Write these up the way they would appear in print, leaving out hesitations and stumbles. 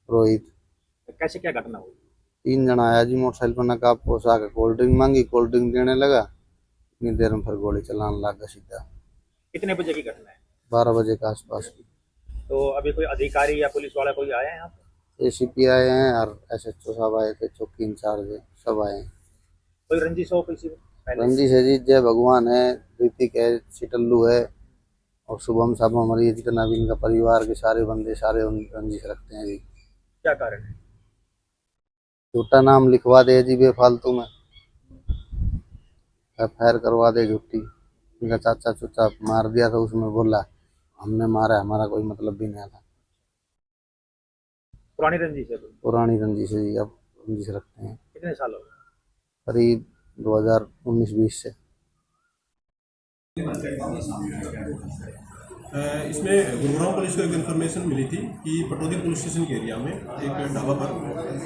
रोहित। कैसे क्या घटना हुई? 3 जना आया जी मोटरसाइकिल पर, नकाब पोष आके कोल्ड ड्रिंक मांगी, कोल्ड ड्रिंक देने लगा। इतनी देर में फिर गोली चलाने लगा सीधा। कितने बजे की घटना है? 12 बजे के आसपास की। तो अभी कोई अधिकारी या पुलिस वाला कोई आया है यहाँ पे? एसीपी आए हैं और एसएचओ साहब आए थे, चौकी इंचार्ज सब आए हैं। कोई रंजिश हो किसी में पहले? रंजीश है जी, जय भगवान है, ऋतिक है, सिटल्लू है और शुभम साहब हमारी जितना भी इनका परिवार के सारे बंदे सारे रंजिश रखते हैं जी। क्या कारण है? झूठा नाम लिखवा दे जी बेफालतू में, एफआईआर करवा दे झूठी। इनका चाचा चूचा मार दिया था, उसमें बोला हमने मारा, हमारा कोई मतलब भी नहीं था। पुरानी रंजिश है कोई? पुरानी रंजिश है जी, अब रंजिश रखते हैं। कितने साल हो गए? करीब 2019-20 से। इसमें गुरुग्राम पुलिस को एक इन्फॉर्मेशन मिली थी कि पटौदी पुलिस स्टेशन के एरिया में एक ढाबा पर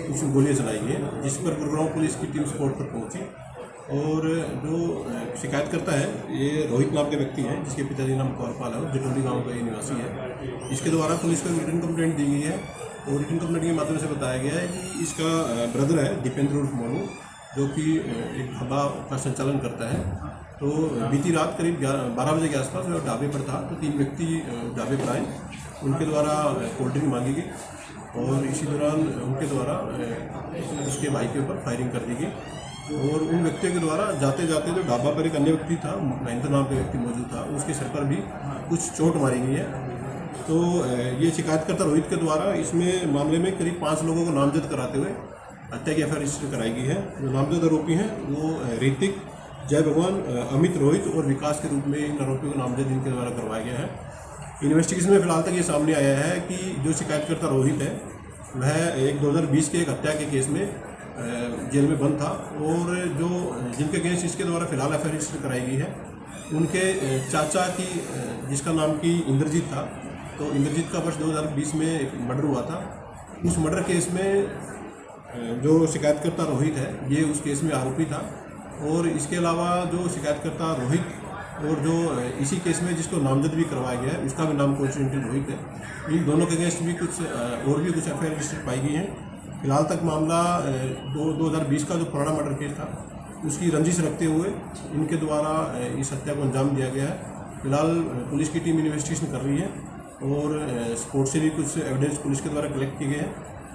कुछ गोलियां चलाई गई हैं, जिस पर गुरुग्राम पुलिस की टीम स्पॉट पर पहुंची। और जो शिकायत करता है ये रोहित नाम के व्यक्ति हैं, जिसके पिताजी नाम कौरपाल है और जटोली गांव का ये निवासी है। इसके द्वारा पुलिस को एक रिटन कंप्लेंट दी गई है और रिटन कंप्लेंट के माध्यम से बताया गया है कि इसका ब्रदर है दीपेंद्र उर्फ मोनू, जो कि एक ढाबा का संचालन करता है। तो बीती रात करीब 12 बजे के आसपास वो ढाबे पर था, तो 3 व्यक्ति ढाबे पर आए। उनके द्वारा कोल्ड ड्रिंक मांगी गई और इसी दौरान उनके द्वारा उसके भाई के ऊपर फायरिंग कर दी गई। और उन व्यक्तियों के द्वारा जाते जाते जो ढाबा पर एक अन्य व्यक्ति था, महेंद्र नाम का व्यक्ति मौजूद था, उसके सर पर भी कुछ चोट मारी गई है। तो ये शिकायतकर्ता रोहित के द्वारा इसमें मामले में करीब 5 लोगों को नामजद कराते हुए हत्या की एफआईआर रजिस्टर कराई गई है। जो नामजद आरोपी हैं वो ऋतिक, जय भगवान, अमित, रोहित और विकास के रूप में इन आरोपियों को नामजद इनके द्वारा करवाया गया है। इन्वेस्टिगेशन में फिलहाल तक ये सामने आया है कि जो शिकायतकर्ता रोहित है वह एक 2020 के एक हत्या के केस में जेल में बंद था और जो जिनके केस इसके द्वारा फिलहाल एफआईआर रजिस्टर कराई गई है उनके चाचा की, जिसका नाम की इंद्रजीत था, तो इंद्रजीत का वर्ष 2020 में एक मर्डर हुआ था। उस मर्डर केस में जो शिकायतकर्ता रोहित है ये उस केस में आरोपी था। और इसके अलावा जो शिकायतकर्ता रोहित और जो इसी केस में जिसको नामजद भी करवाया गया है उसका भी नाम कोइंसिडेंटली रोहित है, इन दोनों के अगेंस्ट भी कुछ और भी कुछ एफआईआर रजिस्टर पाई गई हैं। फिलहाल तक मामला 2020 का जो पुराना मर्डर केस था उसकी रंजिश रखते हुए इनके द्वारा इस हत्या को अंजाम दिया गया है। फिलहाल पुलिस की टीम इन्वेस्टिगेशन कर रही है और स्पोर्ट से भी कुछ एविडेंस पुलिस के द्वारा कलेक्ट किए गए हैं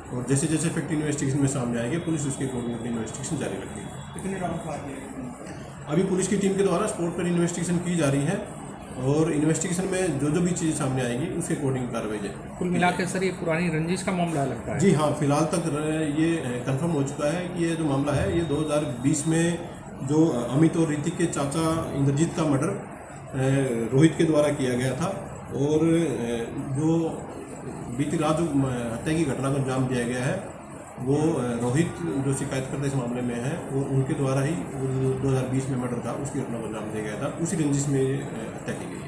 और जैसे जैसे फैक्ट इन्वेस्टिगेशन में सामने आएंगे पुलिस उसके अकॉर्डिंग इन्वेस्टिगेशन जारी रखेगी। कितने राउंड? अभी पुलिस की टीम के द्वारा स्पोर्ट पर इन्वेस्टिगेशन की जा रही है और इन्वेस्टिगेशन में जो जो भी चीज़ सामने आएगी उसके अकॉर्डिंग कार्रवाई जाएगी। कुल मिलाकर सर ये पुरानी रंजिश का मामला लगता है? जी हाँ, फिलहाल तक ये कंफर्म हो चुका है कि ये जो मामला है ये 2020 में जो अमित और ऋतिक के चाचा इंद्रजीत का मर्डर रोहित के द्वारा किया गया था और जो बीती रात जो हत्या की घटना को अंजाम दिया गया है वो रोहित जो शिकायतकर्ता इस मामले में है वो उनके द्वारा ही 2020 में मर्डर था उसकी घटना को अंजाम दिया गया था, उसी रंजिश में हत्या की गई है।